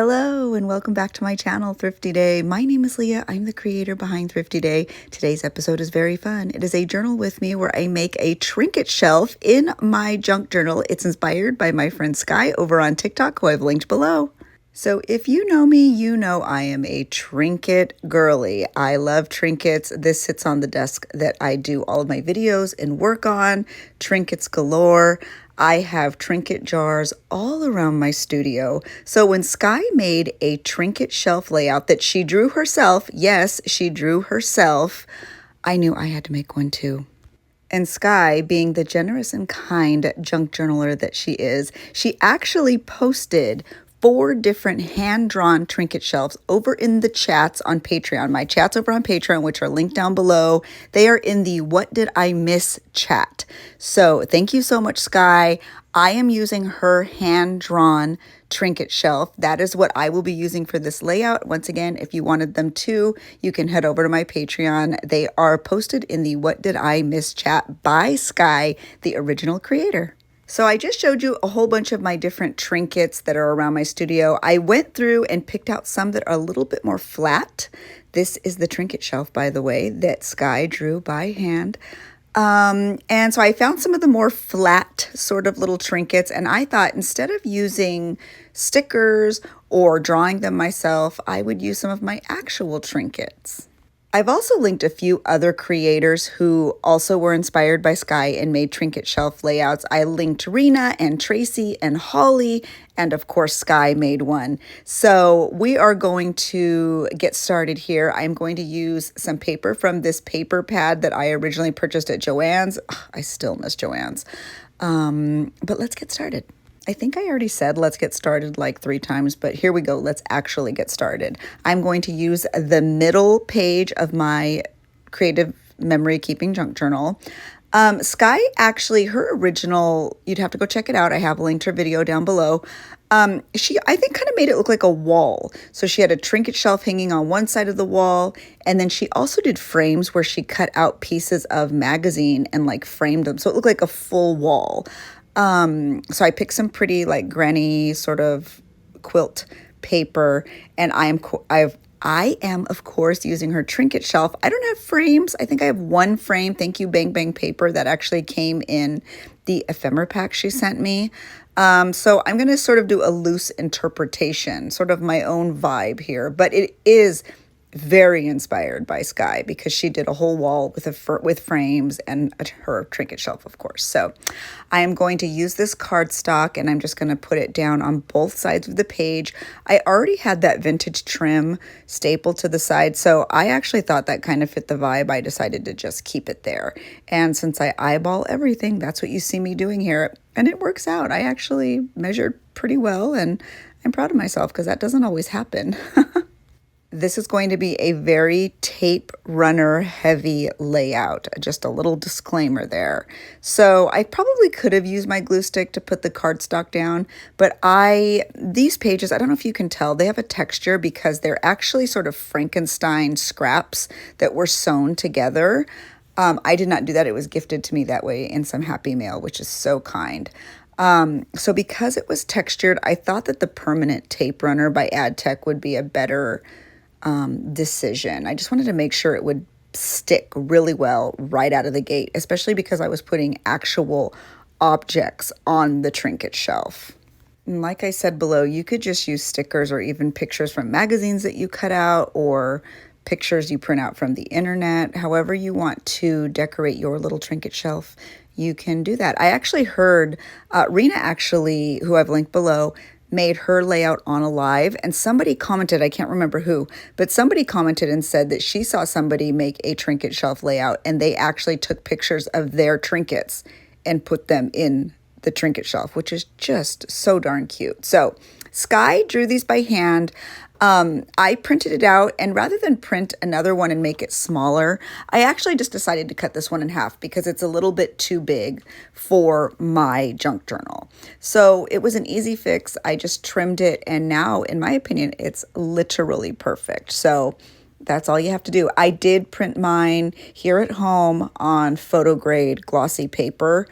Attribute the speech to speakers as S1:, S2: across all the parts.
S1: Hello and welcome back to my channel, Thrifty Day. My name is Leah. I'm the creator behind Thrifty Day. Today's episode is very fun. It is a journal with me where I make a trinket shelf in my junk journal. It's inspired by my friend Skye over on TikTok, who I've linked below. So if you know me, you know I am a trinket girly. I love trinkets. This sits on the desk that I do all of my videos and work on. Trinkets galore. I have trinket jars all around my studio. So when Skye made a trinket shelf layout that she drew herself, yes, she drew herself, I knew I had to make one too. And Skye, being the generous and kind junk journaler that she is, she actually posted 4 different hand-drawn trinket shelves over in the chats on Patreon. My chats over on Patreon, which are linked down below. They are in the What Did I Miss chat. So thank you so much, Skye. I am using her hand-drawn trinket shelf. That is what I will be using for this layout. Once again, if you wanted them too, you can head over to my Patreon. They are posted in the What Did I Miss chat by Skye, the original creator. So I just showed you a whole bunch of my different trinkets that are around my studio. I went through and picked out some that are a little bit more flat. This is the trinket shelf, by the way, that Skye drew by hand. And so I found some of the more flat sort of little trinkets, and I thought instead of using stickers or drawing them myself, I would use some of my actual trinkets. I've also linked a few other creators who also were inspired by Skye and made trinket shelf layouts. I linked Rena and Tracy and Holly, and of course Skye made one. So we are going to get started here. I'm going to use some paper from this paper pad that I originally purchased at Joann's. Ugh, I still miss Joann's. But let's get started. I think I already said let's get started like 3 times, but here we go. Let's actually get started. I'm going to use the middle page of my creative memory keeping junk journal. Skye actually, her original, you'd have to go check it out. I have a link to her video down below. She, I think, kind of made it look like a wall. So she had a trinket shelf hanging on one side of the wall. And then she also did frames where she cut out pieces of magazine and like framed them. So it looked like a full wall. So I picked some pretty like granny sort of quilt paper, and I am of course using her trinket shelf. I don't have frames. I think I have one frame. Thank you, Bang Bang Paper, that actually came in the ephemera pack she sent me. So I'm going to sort of do a loose interpretation, sort of my own vibe here, but it is very inspired by Skye because she did a whole wall with frames and her trinket shelf, of course. So I am going to use this cardstock and I'm just going to put it down on both sides of the page. I already had that vintage trim stapled to the side, so I actually thought that kind of fit the vibe. I decided to just keep it there. And since I eyeball everything, that's what you see me doing here. And it works out. I actually measured pretty well, and I'm proud of myself because that doesn't always happen. This is going to be a very tape runner heavy layout, just a little disclaimer there. So I probably could have used my glue stick to put the cardstock down, but these pages, I don't know if you can tell, they have a texture because they're actually sort of Frankenstein scraps that were sewn together. I did not do that. It was gifted to me that way in some happy mail, which is so kind. So because it was textured, I thought that the permanent tape runner by AdTech would be a better decision. I just wanted to make sure it would stick really well right out of the gate, especially because I was putting actual objects on the trinket shelf. And like I said below, you could just use stickers or even pictures from magazines that you cut out or pictures you print out from the internet. However you want to decorate your little trinket shelf, you can do that. I actually heard Rena, actually, who I've linked below, made her layout on a live, and somebody commented, I can't remember who, but somebody commented and said that she saw somebody make a trinket shelf layout and they actually took pictures of their trinkets and put them in the trinket shelf, which is just so darn cute. So Skye drew these by hand. I printed it out, and rather than print another one and make it smaller, I actually just decided to cut this one in half because it's a little bit too big for my junk journal. So it was an easy fix. I just trimmed it, and now, in my opinion, it's literally perfect. So that's all you have to do. I did print mine here at home on photo grade glossy paper.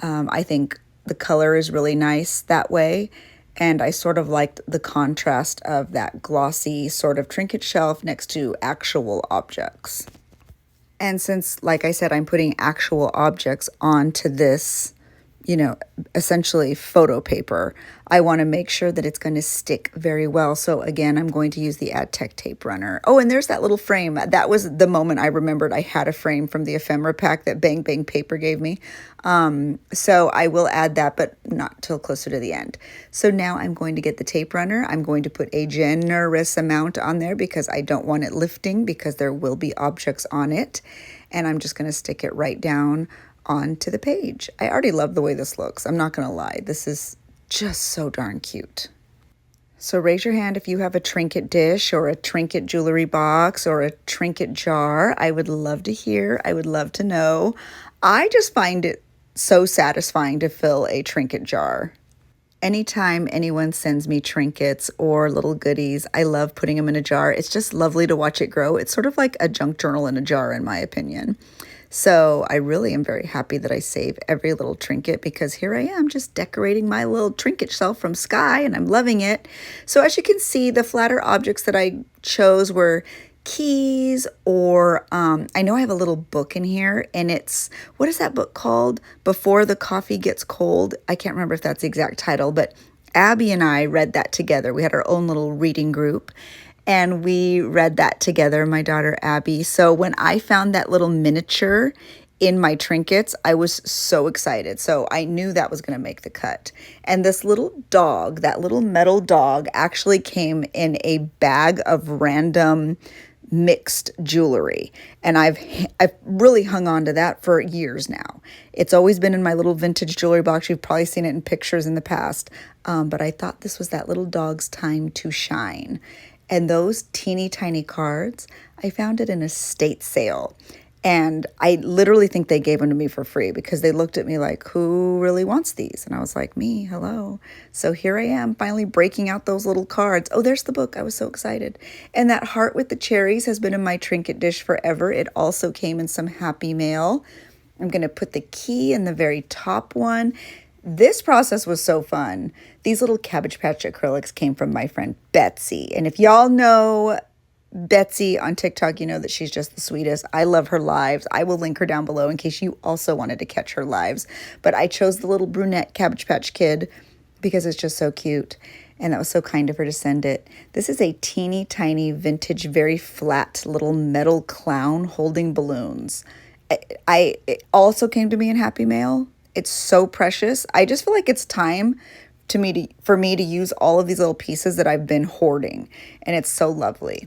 S1: I think the color is really nice that way. And I sort of liked the contrast of that glossy sort of trinket shelf next to actual objects. And since, like I said, I'm putting actual objects onto this, essentially photo paper, I want to make sure that it's going to stick very well. So again, I'm going to use the AdTech tape runner. Oh, and there's that little frame. That was the moment I remembered I had a frame from the ephemera pack that Bang Bang Paper gave me. So I will add that, but not till closer to the end. So now I'm going to get the tape runner. I'm going to put a generous amount on there because I don't want it lifting, because there will be objects on it. And I'm just going to stick it right down onto the page. I already love the way this looks. I'm not going to lie. This is just so darn cute. So raise your hand if you have a trinket dish or a trinket jewelry box or a trinket jar. I would love to hear. I would love to know. I just find it so satisfying to fill a trinket jar. Anytime anyone sends me trinkets or little goodies, I love putting them in a jar. It's just lovely to watch it grow. It's sort of like a junk journal in a jar, in my opinion. So I really am very happy that I save every little trinket, because here I am just decorating my little trinket shelf from Skye, and I'm loving it. So as you can see, the flatter objects that I chose were keys, or I know I have a little book in here, and it's, what is that book called? Before the Coffee Gets Cold. I can't remember if that's the exact title, but Abby and I read that together. We had our own little reading group, and we read that together, my daughter Abby. So when I found that little miniature in my trinkets, I was so excited. So I knew that was going to make the cut. And this little dog, that little metal dog, actually came in a bag of random mixed jewelry, and I've really hung on to that for years now. It's always been in my little vintage jewelry box. You've probably seen it in pictures in the past, but I thought this was that little dog's time to shine. And those teeny tiny cards, I found it in a estate sale. And I literally think they gave them to me for free, because they looked at me like, who really wants these? And I was like, me, hello. So here I am finally breaking out those little cards. Oh, there's the book. I was so excited. And that heart with the cherries has been in my trinket dish forever. It also came in some happy mail. I'm going to put the key in the very top one. This process was so fun. These little Cabbage Patch acrylics came from my friend Betsy. And if y'all know Betsy on TikTok, you know that she's just the sweetest. I love her lives. I will link her down below in case you also wanted to catch her lives. But I chose the little brunette Cabbage Patch Kid because it's just so cute. And that was so kind of her to send it. This is a teeny tiny vintage, very flat little metal clown holding balloons. It also came to me in Happy Mail. It's so precious. I just feel like it's time for me to use all of these little pieces that I've been hoarding. And it's so lovely.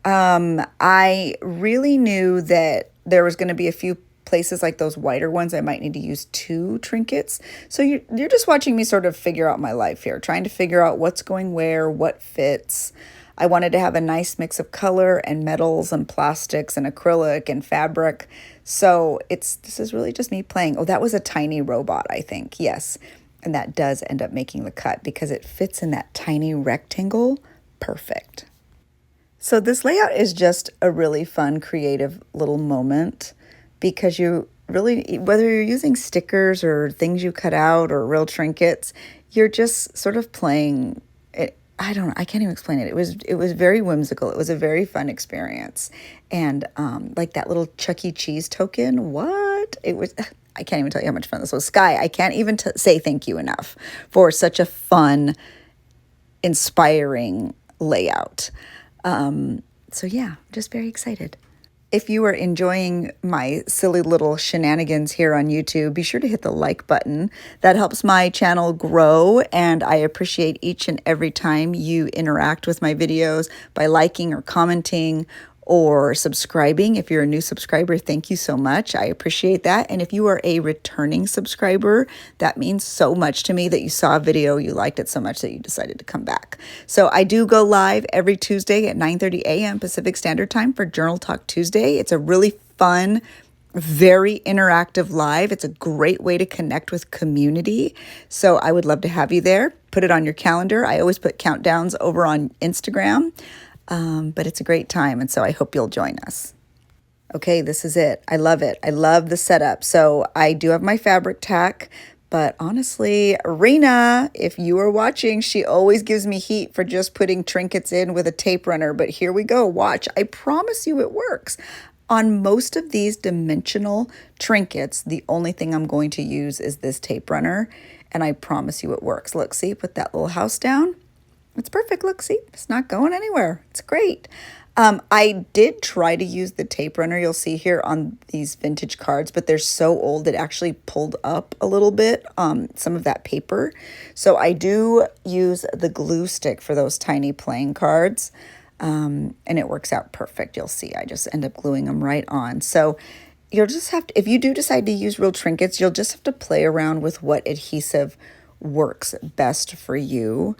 S1: I really knew that there was going to be a few places like those whiter ones I might need to use 2 trinkets. So you're just watching me sort of figure out my life here, trying to figure out what's going where, what fits. I wanted to have a nice mix of color and metals and plastics and acrylic and fabric. So this is really just me playing. Oh, that was a tiny robot, I think. Yes. And that does end up making the cut because it fits in that tiny rectangle. Perfect. So this layout is just a really fun, creative little moment, because you really, whether you're using stickers or things you cut out or real trinkets, you're just sort of playing it. I can't even explain it. It was very whimsical. It was a very fun experience. And like that little Chuck E. Cheese token, I can't even tell you how much fun this was. Skye, I can't even say thank you enough for such a fun, inspiring layout. So yeah, just very excited. If you are enjoying my silly little shenanigans here on YouTube, be sure to hit the like button. That helps my channel grow, and I appreciate each and every time you interact with my videos by liking or commenting or subscribing. If you're a new subscriber, thank you so much. I appreciate that. And if you are a returning subscriber, that means so much to me that you saw a video, you liked it so much that you decided to come back. So I do go live every Tuesday at 9:30 a.m. Pacific Standard Time for Journal Talk Tuesday. It's a really fun, very interactive live. It's a great way to connect with community. So I would love to have you there. Put it on your calendar. I always put countdowns over on Instagram. But it's a great time, and so I hope you'll join us. Okay, this is it. I love it. I love the setup. So I do have my fabric tack, But honestly, Rena, if you are watching, she always gives me heat for just putting trinkets in with a tape runner. But here we go. Watch. I promise you it works. On most of these dimensional trinkets, the only thing I'm going to use is this tape runner. And I promise you it works. Look, see, put that little house down. It's perfect. Look, see, it's not going anywhere. It's great. I did try to use the tape runner you'll see here on these vintage cards, but they're so old it actually pulled up a little bit, some of that paper. So I do use the glue stick for those tiny playing cards, and it works out perfect. You'll see I just end up gluing them right on. So you'll just have to, if you do decide to use real trinkets, you'll just have to play around with what adhesive works best for you.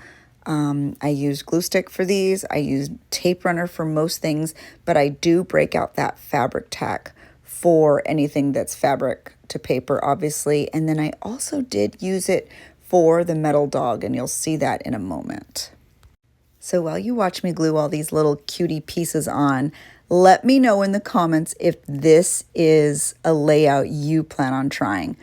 S1: I use glue stick for these. I use tape runner for most things, but I do break out that fabric tack for anything that's fabric to paper, obviously. And then I also did use it for the metal dog, and you'll see that in a moment. So while you watch me glue all these little cutie pieces on, let me know in the comments if this is a layout you plan on trying.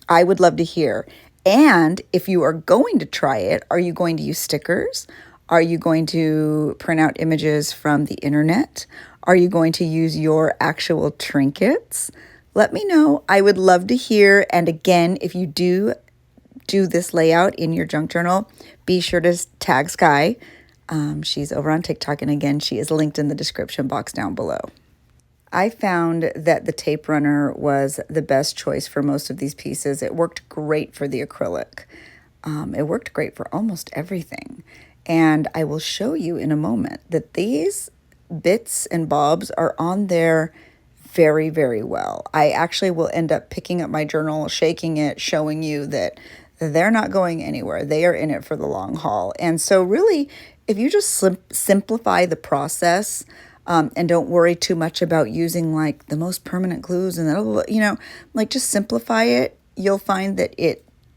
S1: I would love to hear. And if you are going to try it, are you going to use stickers? Are you going to print out images from the internet? Are you going to use your actual trinkets? Let me know. I would love to hear. And again, if you do this layout in your junk journal, be sure to tag Skye. She's over on TikTok, and again, she is linked in the description box down below. I found that the tape runner was the best choice for most of these pieces. It worked great for the acrylic. It worked great for almost everything. And I will show you in a moment that these bits and bobs are on there very, very well. I actually will end up picking up my journal, shaking it, showing you that they're not going anywhere. They are in it for the long haul. And so really, if you just simplify the process, and don't worry too much about using like the most permanent glues and like just simplify it, you'll find that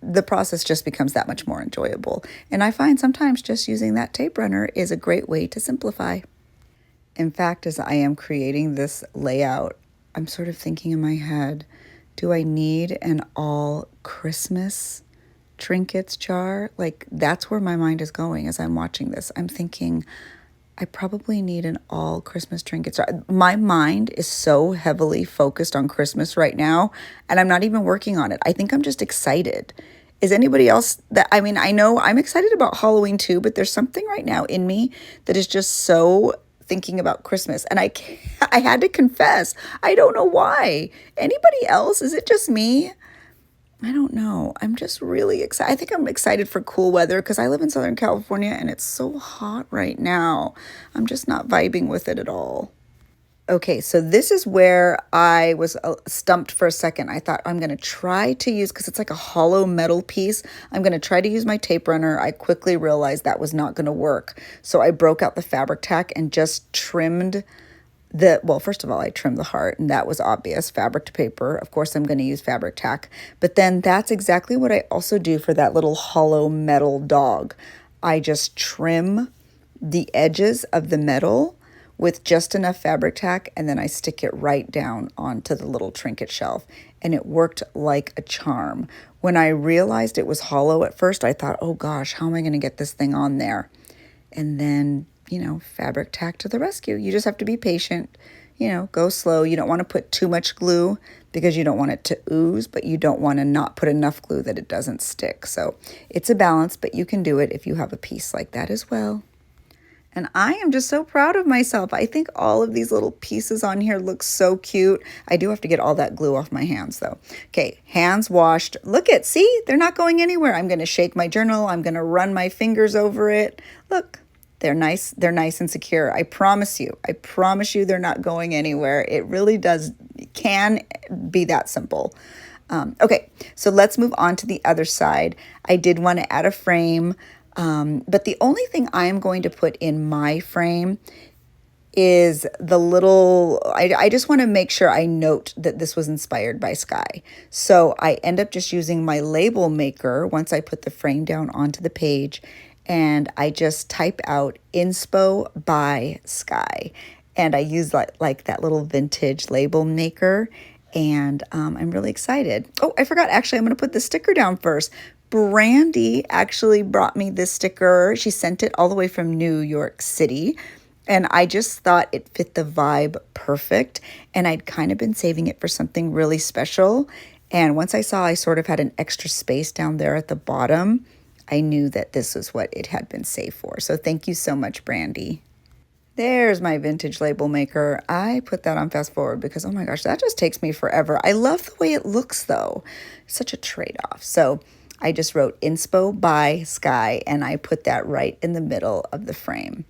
S1: the process just becomes that much more enjoyable. And I find sometimes just using that tape runner is a great way to simplify. In fact, as I am creating this layout, I'm sort of thinking in my head, do I need an all Christmas trinkets jar? Like that's where my mind is going as I'm watching this. I'm thinking, I probably need an all Christmas trinkets. My mind is so heavily focused on Christmas right now, and I'm not even working on it. I think I'm just excited. Is anybody else I know I'm excited about Halloween too, but there's something right now in me that is just so thinking about Christmas. And I had to confess, I don't know why. Anybody else? Is it just me? I don't know. I'm just really excited. I think I'm excited for cool weather because I live in Southern California and it's so hot right now. I'm just not vibing with it at all. Okay, so this is where I was stumped for a second. I thought I'm going to try to use, because it's like a hollow metal piece, I'm going to try to use my tape runner. I quickly realized that was not going to work. So I broke out the fabric tack and just trimmed well, first of all, I trimmed the heart, and that was obvious, fabric to paper. Of course, I'm going to use fabric tack. But then that's exactly what I also do for that little hollow metal dog. I just trim the edges of the metal with just enough fabric tack, and then I stick it right down onto the little trinket shelf. And it worked like a charm. When I realized it was hollow at first, I thought, oh gosh, how am I going to get this thing on there? And then fabric tack to the rescue. You just have to be patient, go slow. You don't want to put too much glue because you don't want it to ooze, but you don't want to not put enough glue that it doesn't stick. So it's a balance, but you can do it if you have a piece like that as well. And I am just so proud of myself. I think all of these little pieces on here look so cute. I do have to get all that glue off my hands though. Okay, hands washed. See, they're not going anywhere. I'm going to shake my journal. I'm going to run my fingers over it. Look. They're nice and secure. I promise you they're not going anywhere. It really can be that simple. Okay, so let's move on to the other side. I did want to add a frame, but the only thing I am going to put in my frame is the little, I just want to make sure I note that this was inspired by Skye. So I end up just using my label maker once I put the frame down onto the page, and I just type out inspo by Skye. And I use like that little vintage label maker. And I'm really excited. Oh, I forgot. Actually, I'm going to put the sticker down first. Brandy actually brought me this sticker. She sent it all the way from New York City. And I just thought it fit the vibe perfect. And I'd kind of been saving it for something really special. And once I saw I sort of had an extra space down there at the bottom, I knew that this was what it had been saved for. So thank you so much, Brandy. There's my vintage label maker. I put that on fast forward because, oh my gosh, that just takes me forever. I love the way it looks though. Such a trade-off. So I just wrote Inspo by Skye and I put that right in the middle of the frame.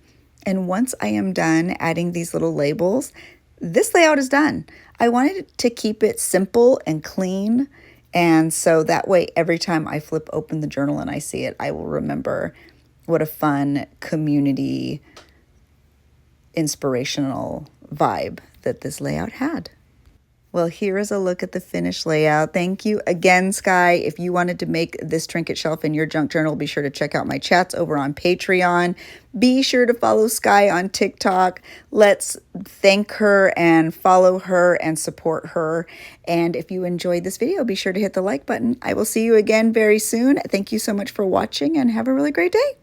S1: And once I am done adding these little labels, this layout is done. I wanted to keep it simple and clean. And so that way, every time I flip open the journal and I see it, I will remember what a fun community inspirational vibe that this layout had. Well, here is a look at the finished layout. Thank you again, Skye. If you wanted to make this trinket shelf in your junk journal, be sure to check out my chats over on Patreon. Be sure to follow Skye on TikTok. Let's thank her and follow her and support her. And if you enjoyed this video, be sure to hit the like button. I will see you again very soon. Thank you so much for watching and have a really great day.